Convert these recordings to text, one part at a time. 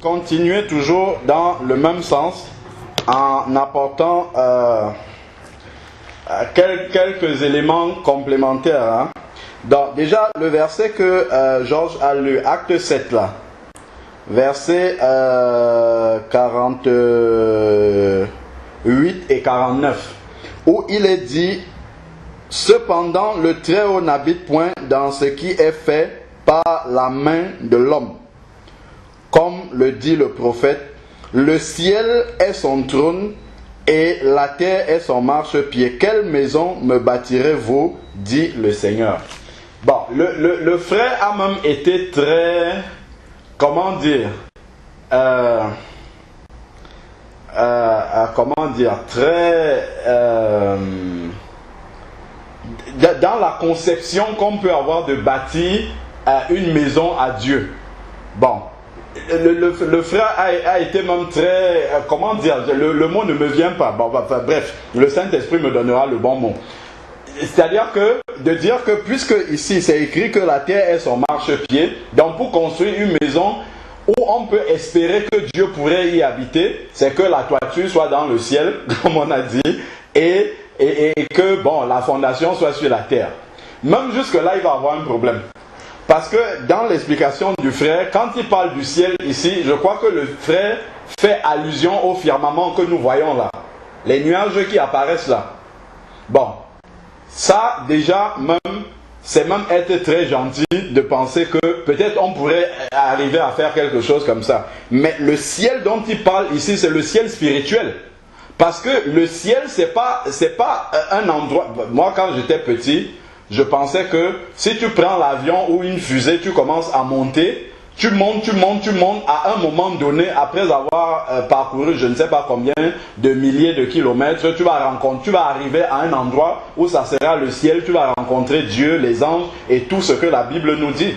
continuer toujours dans le même sens en apportant quelques éléments complémentaires. Hein. Donc, déjà, le verset que Georges a lu, acte 7 là, verset 48 et 49, où il est dit: cependant, le Très-Haut n'habite point dans ce qui est fait par la main de l'homme. Comme le dit le prophète, le ciel est son trône et la terre est son marchepied. Quelle maison me bâtirez-vous, dit le Seigneur. Bon, le frère a même été très, comment dire, très dans la conception qu'on peut avoir de bâtir une maison à Dieu. Bon, le frère a été même très, comment dire, le mot ne me vient pas. Bon, enfin, bref, le Saint-Esprit me donnera le bon mot. C'est-à-dire que, de dire que puisque ici c'est écrit que la terre est son marchepied, donc pour construire une maison où on peut espérer que Dieu pourrait y habiter, c'est que la toiture soit dans le ciel, comme on a dit, et que bon, la fondation soit sur la terre. Même jusque-là, il va avoir un problème. Parce que dans l'explication du frère, quand il parle du ciel ici, je crois que le frère fait allusion au firmament que nous voyons là. Les nuages qui apparaissent là. Bon, ça déjà, c'est même être très gentil de penser que peut-être on pourrait arriver à faire quelque chose comme ça. Mais le ciel dont il parle ici, c'est le ciel spirituel. Parce que le ciel, c'est pas un endroit... Moi, quand j'étais petit, je pensais que si tu prends l'avion ou une fusée, tu commences à monter, tu montes, à un moment donné, après avoir parcouru je ne sais pas combien de milliers de kilomètres, tu vas arriver à un endroit où ça sera le ciel, tu vas rencontrer Dieu, les anges et tout ce que la Bible nous dit.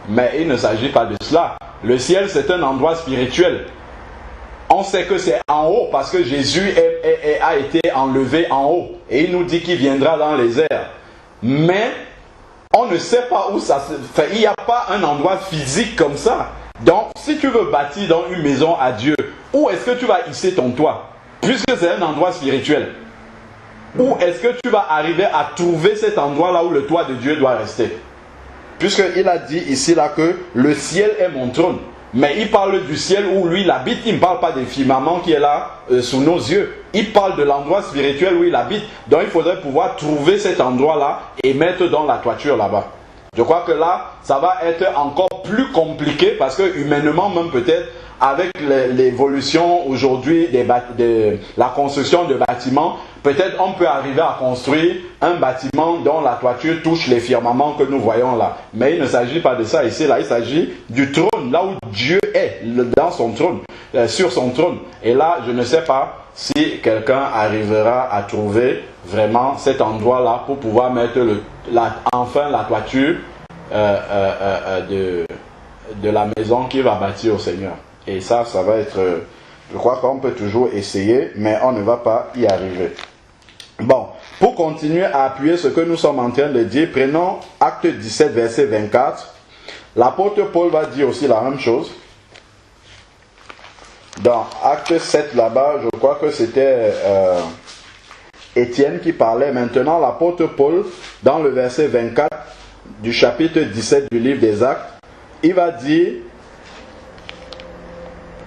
Mais il ne s'agit pas de cela. Le ciel, c'est un endroit spirituel. On sait que c'est en haut parce que Jésus a été enlevé en haut. Et il nous dit qu'il viendra dans les airs. Mais on ne sait pas où ça se fait. Il n'y a pas un endroit physique comme ça. Donc, si tu veux bâtir dans une maison à Dieu, où est-ce que tu vas hisser ton toit? Puisque c'est un endroit spirituel. Où est-ce que tu vas arriver à trouver cet endroit-là où le toit de Dieu doit rester? Puisqu'il a dit ici là que le ciel est mon trône. Mais il parle du ciel où lui il habite, il ne parle pas des firmaments qui est là sous nos yeux. Il parle de l'endroit spirituel où il habite. Donc il faudrait pouvoir trouver cet endroit-là et mettre dans la toiture là-bas. Je crois que là, ça va être encore plus compliqué parce que humainement même peut-être, avec l'évolution aujourd'hui de la construction de bâtiments, peut-être on peut arriver à construire un bâtiment dont la toiture touche les firmaments que nous voyons là. Mais il ne s'agit pas de ça ici, là il s'agit du trône, là où Dieu est, dans son trône, sur son trône. Et là, je ne sais pas si quelqu'un arrivera à trouver vraiment cet endroit-là pour pouvoir mettre enfin la toiture de la maison qu'il va bâtir au Seigneur. Et ça va être... je crois qu'on peut toujours essayer, mais on ne va pas y arriver. Bon, pour continuer à appuyer ce que nous sommes en train de dire, prenons Acte 17, verset 24. L'apôtre Paul va dire aussi la même chose. Dans Acte 7, là-bas, je crois que c'était Étienne qui parlait. Maintenant, l'apôtre Paul, dans le verset 24 du chapitre 17 du livre des Actes, il va dire...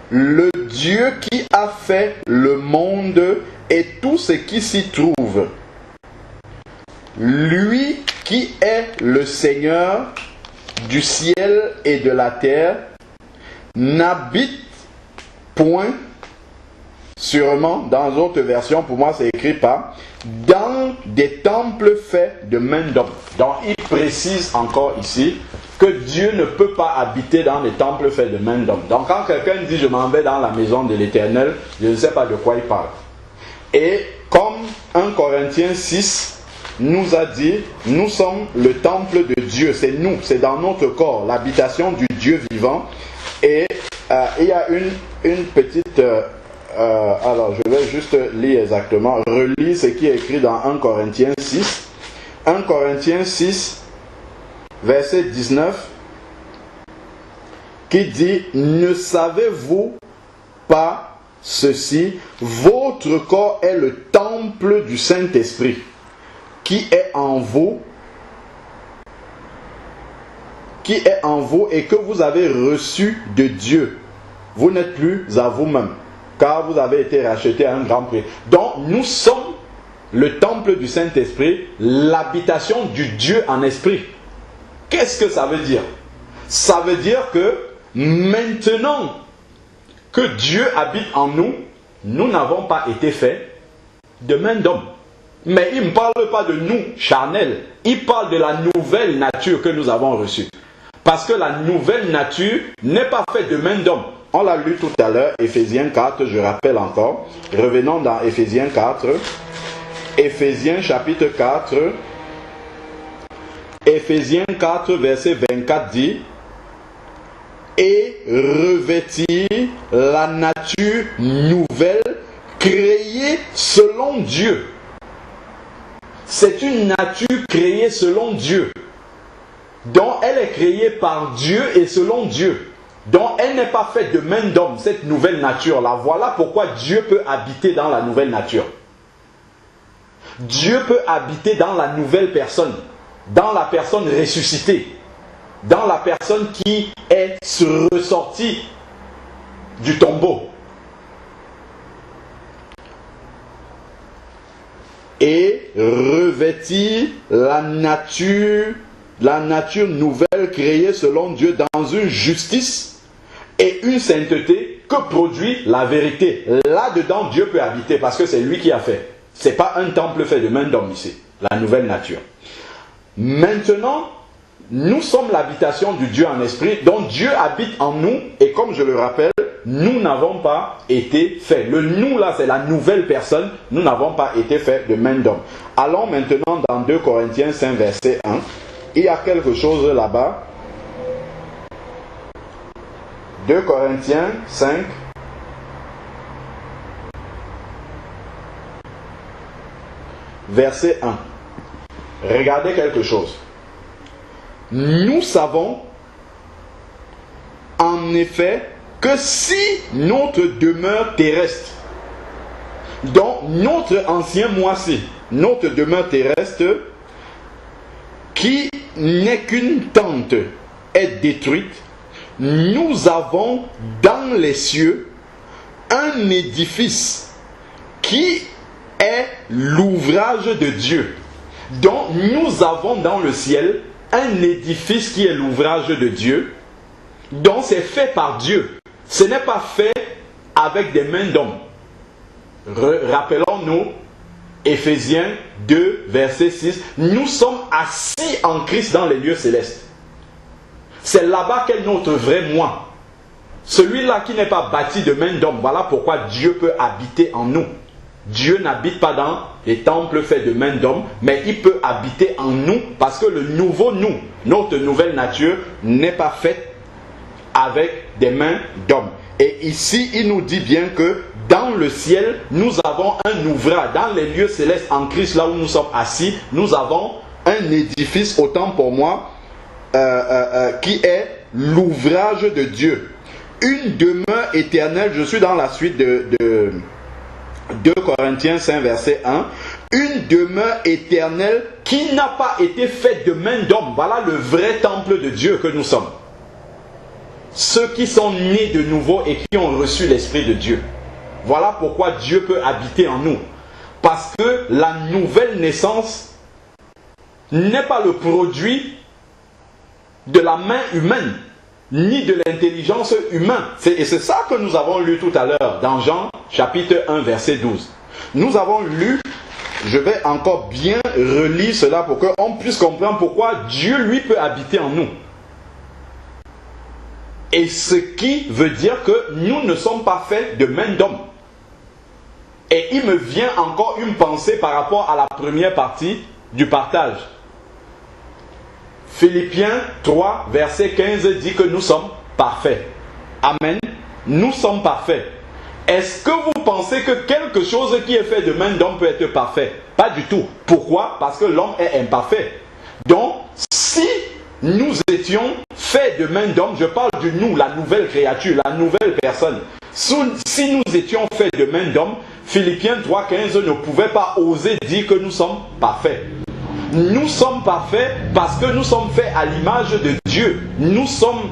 Le Dieu qui a fait le monde et tout ce qui s'y trouve, lui qui est le Seigneur du ciel et de la terre, n'habite point, sûrement dans d'autres versions, pour moi c'est écrit pas, dans des temples faits de main d'homme. Donc il précise encore ici que Dieu ne peut pas habiter dans les temples faits de main d'homme. Donc quand quelqu'un dit je m'en vais dans la maison de l'Éternel, je ne sais pas de quoi il parle. Et comme 1 Corinthiens 6 nous a dit, nous sommes le temple de Dieu, c'est nous, c'est dans notre corps, l'habitation du Dieu vivant. Et il y a une petite... alors je vais juste lire exactement, relire ce qui est écrit dans 1 Corinthiens 6. 1 Corinthiens 6, verset 19. qui dit, ne savez-vous pas ceci, votre corps est le temple du Saint-Esprit qui est en vous et que vous avez reçu de Dieu. Vous n'êtes plus à vous-même, car vous avez été rachetés à un grand prix. Donc nous sommes le temple du Saint-Esprit, l'habitation du Dieu en esprit. Qu'est-ce que ça veut dire? Ça veut dire que maintenant que Dieu habite en nous, nous n'avons pas été faits de main d'homme. Mais il ne parle pas de nous charnels, il parle de la nouvelle nature que nous avons reçue. Parce que la nouvelle nature n'est pas faite de main d'homme. On l'a lu tout à l'heure, Éphésiens 4, je rappelle encore. Revenons dans Éphésiens 4. Éphésiens chapitre 4. Éphésiens 4, verset 24 dit: et revêtir la nature nouvelle créée selon Dieu. C'est une nature créée selon Dieu. Donc elle est créée par Dieu et selon Dieu. Donc elle n'est pas faite de main d'homme, cette nouvelle nature-là. Voilà pourquoi Dieu peut habiter dans la nouvelle nature. Dieu peut habiter dans la nouvelle personne, dans la personne ressuscitée, dans la personne qui est ressortie du tombeau. Et revêtir la nature nouvelle créée selon Dieu dans une justice et une sainteté que produit la vérité. Là-dedans, Dieu peut habiter parce que c'est lui qui a fait. Ce n'est pas un temple fait de main d'homme ici, la nouvelle nature. Maintenant, nous sommes l'habitation du Dieu en esprit, donc Dieu habite en nous, et comme je le rappelle, nous n'avons pas été faits. Le nous là, c'est la nouvelle personne, nous n'avons pas été faits de main d'homme. Allons maintenant dans 2 Corinthiens 5, verset 1. Il y a quelque chose là-bas. 2 Corinthiens 5. Verset 1. Regardez quelque chose. Nous savons en effet que si notre demeure terrestre, donc notre ancien moi-ci, notre demeure terrestre, qui n'est qu'une tente, est détruite, nous avons dans les cieux un édifice qui est l'ouvrage de Dieu. Donc nous avons dans le ciel un édifice qui est l'ouvrage de Dieu. Donc c'est fait par Dieu. Ce n'est pas fait avec des mains d'hommes. Rappelons-nous Éphésiens 2, verset 6. Nous sommes assis en Christ dans les lieux célestes. C'est là-bas qu'est notre vrai moi. Celui-là qui n'est pas bâti de main d'homme. Voilà pourquoi Dieu peut habiter en nous. Dieu n'habite pas dans les temples faits de main d'homme, mais il peut habiter en nous parce que le nouveau nous, notre nouvelle nature, n'est pas faite avec des mains d'homme. Et ici, il nous dit bien que dans le ciel, nous avons un ouvrage. Dans les lieux célestes en Christ, là où nous sommes assis, nous avons un édifice, autant pour moi, qui est l'ouvrage de Dieu. Une demeure éternelle, je suis dans la suite de 2 Corinthiens 5, verset 1. Une demeure éternelle qui n'a pas été faite de main d'homme. Voilà le vrai temple de Dieu que nous sommes. Ceux qui sont nés de nouveau et qui ont reçu l'Esprit de Dieu. Voilà pourquoi Dieu peut habiter en nous. Parce que la nouvelle naissance n'est pas le produit de la main humaine, ni de l'intelligence humaine. Et c'est ça que nous avons lu tout à l'heure dans Jean chapitre 1 verset 12. Nous avons lu, je vais encore bien relire cela pour qu'on puisse comprendre pourquoi Dieu lui peut habiter en nous. Et ce qui veut dire que nous ne sommes pas faits de main d'homme. Et il me vient encore une pensée par rapport à la première partie du partage. Philippiens 3, verset 15 dit que nous sommes parfaits. Amen. Nous sommes parfaits. Est-ce que vous pensez que quelque chose qui est fait de main d'homme peut être parfait? Pas du tout. Pourquoi? Parce que l'homme est imparfait. Donc, si nous étions faits fait de main d'homme, je parle de nous, la nouvelle créature, la nouvelle personne. Si nous étions faits de main d'homme, Philippiens 3,15 ne pouvait pas oser dire que nous sommes parfaits. Nous sommes parfaits parce que nous sommes faits à l'image de Dieu. Nous sommes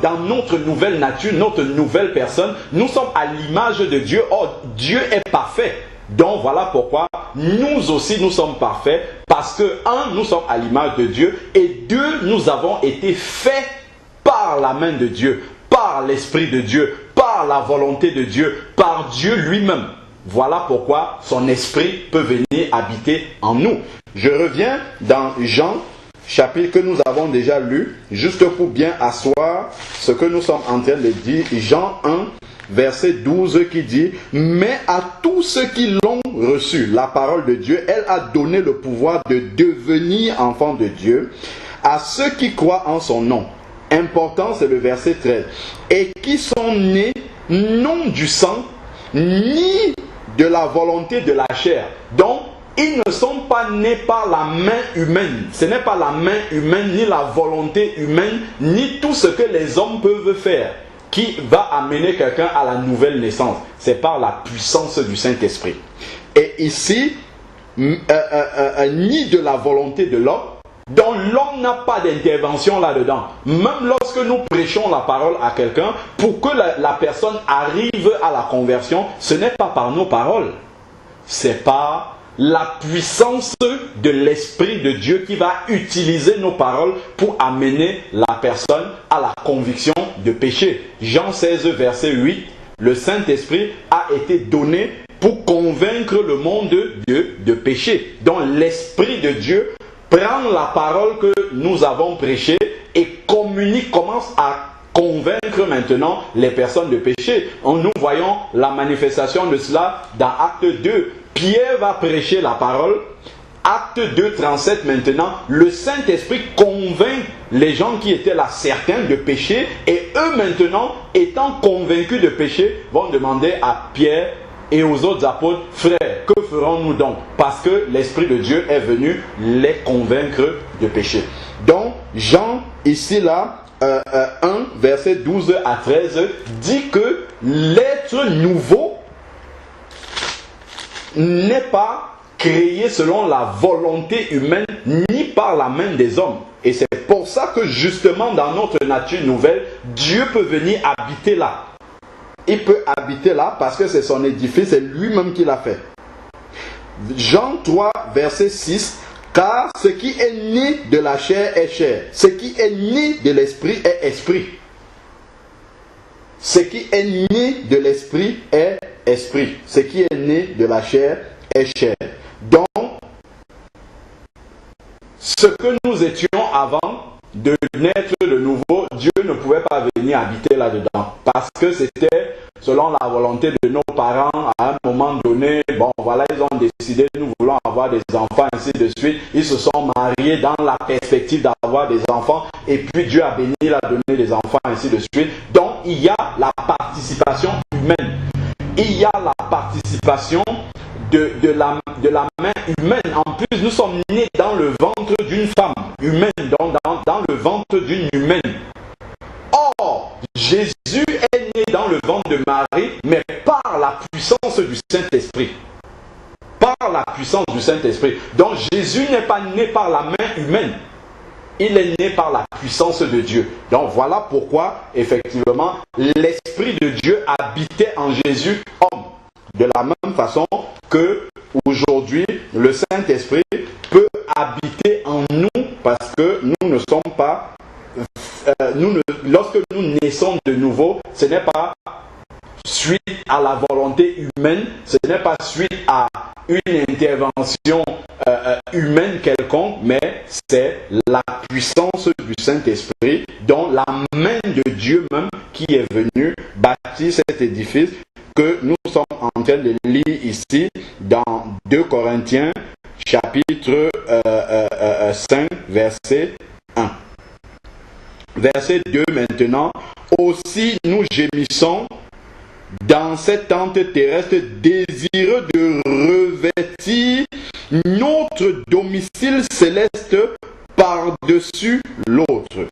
dans notre nouvelle nature, notre nouvelle personne. Nous sommes à l'image de Dieu. Or, Dieu est parfait. Donc voilà pourquoi nous aussi nous sommes parfaits. Parce que, un, nous sommes à l'image de Dieu. Et deux, nous avons été faits par la main de Dieu, par l'Esprit de Dieu, par la volonté de Dieu, par Dieu lui-même. Voilà pourquoi son esprit peut venir habiter en nous. Je reviens dans Jean, chapitre que nous avons déjà lu, juste pour bien asseoir ce que nous sommes en train de dire. Jean 1, verset 12 qui dit « Mais à tous ceux qui l'ont reçu, la parole de Dieu, elle a donné le pouvoir de devenir enfants de Dieu, à ceux qui croient en son nom. » Important, c'est le verset 13. « Et qui sont nés non du sang, ni de la volonté de la chair. » Donc, ils ne sont pas nés par la main humaine. Ce n'est pas la main humaine, ni la volonté humaine, ni tout ce que les hommes peuvent faire qui va amener quelqu'un à la nouvelle naissance. C'est par la puissance du Saint-Esprit. Et ici, ni de la volonté de l'homme, donc l'homme n'a pas d'intervention là-dedans. Même lorsque nous prêchons la parole à quelqu'un, pour que la personne arrive à la conversion, ce n'est pas par nos paroles. C'est par la puissance de l'Esprit de Dieu qui va utiliser nos paroles pour amener la personne à la conviction de péché. Jean 16, verset 8, le Saint-Esprit a été donné pour convaincre le monde de péché. Donc l'Esprit de Dieu prend la parole que nous avons prêchée et commence à convaincre maintenant les personnes de péché. Nous voyons la manifestation de cela dans Acte 2. Pierre va prêcher la parole. Acte 2, 37 maintenant. Le Saint-Esprit convainc les gens qui étaient là certains de péché. Et eux maintenant, étant convaincus de péché, vont demander à Pierre et aux autres apôtres, frères, que ferons-nous donc? Parce que l'Esprit de Dieu est venu les convaincre de péché. Donc, Jean, ici là, 1, verset 12 à 13, dit que l'être nouveau n'est pas créé selon la volonté humaine, ni par la main des hommes. Et c'est pour ça que justement dans notre nature nouvelle, Dieu peut venir habiter là. Il peut habiter là parce que c'est son édifice, c'est lui-même qui l'a fait. Jean 3, verset 6. Car ce qui est né de la chair est chair. Ce qui est né de l'esprit est esprit. Ce qui est né de l'esprit est esprit. Ce qui est né de la chair est chair. Donc, ce que nous étions avant de naître de nouveau, Dieu ne pouvait pas venir habiter là-dedans. Parce que c'était selon la volonté de nos parents, à un moment donné, bon voilà, ils ont décidé, nous voulons avoir des enfants, ainsi de suite. Ils se sont mariés dans la perspective d'avoir des enfants, et puis Dieu a béni, il a donné des enfants, ainsi de suite. Donc, il y a la participation humaine. Il y a la participation de la main humaine. En plus, nous sommes nés dans le ventre d'une femme humaine, donc dans le ventre d'une humaine. Or, Jésus est né dans le ventre de Marie, mais par la puissance du Saint-Esprit. Par la puissance du Saint-Esprit. Donc, Jésus n'est pas né par la main humaine. Il est né par la puissance de Dieu. Donc, voilà pourquoi, effectivement, l'Esprit de Dieu habitait en Jésus, homme. De la même façon que aujourd'hui, le Saint-Esprit peut habiter en nous parce que nous ne sommes pas... lorsque nous naissons de nouveau, ce n'est pas suite à la volonté humaine, ce n'est pas suite à une intervention humaine quelconque, mais c'est la puissance du Saint-Esprit, dont la main de Dieu même qui est venue bâtir cet édifice que nous sommes en train de lire ici dans 2 Corinthiens chapitre 5 verset 1. Verset 2 maintenant. Aussi nous gémissons dans cette tente terrestre, désireux de revêtir notre domicile céleste par-dessus l'autre,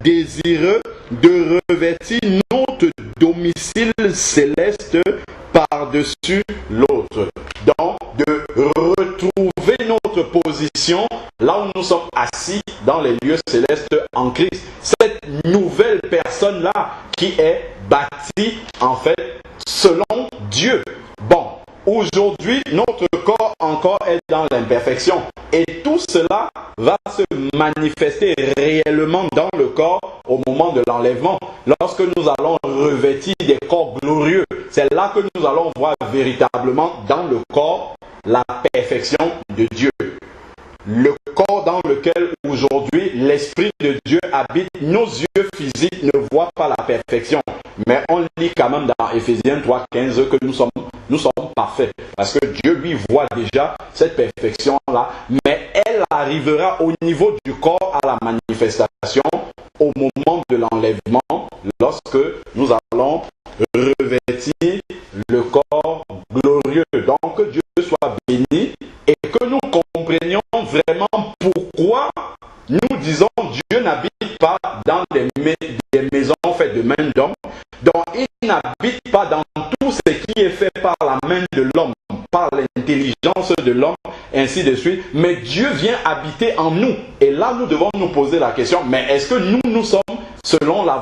désireux de revêtir notre domicile céleste par-dessus l'autre. Donc, de retrouver notre position là où nous sommes assis dans les lieux célestes en Christ. Cette nouvelle personne-là qui est bâtie en fait selon Dieu. Bon, aujourd'hui, notre corps encore est dans l'imperfection. Et tout cela va se manifester réellement dans le corps au moment de l'enlèvement. Lorsque nous allons revêtir des corps glorieux, c'est là que nous allons voir véritablement dans le corps la perfection de Dieu. Le corps dans lequel aujourd'hui l'Esprit de Dieu habite, nos yeux physiques ne voient pas la perfection. Mais on lit quand même dans Éphésiens 3,15 que nous sommes parfaits. Parce que Dieu lui voit déjà cette perfection-là. Mais elle arrivera au niveau du corps à la manifestation au moment de l'enlèvement, lorsque nous allons revêtir le corps glorieux. Donc que Dieu soit béni et que nous comprenions vraiment pourquoi nous disons Dieu n'habite pas dans des maisons faites de main d'homme. Donc il n'habite pas dans tout ce qui est fait par la main de l'homme, par l'intelligence de l'homme, ainsi de suite. Mais Dieu vient habiter en nous. Et là, nous devons nous poser la question, mais est-ce que nous sommes selon la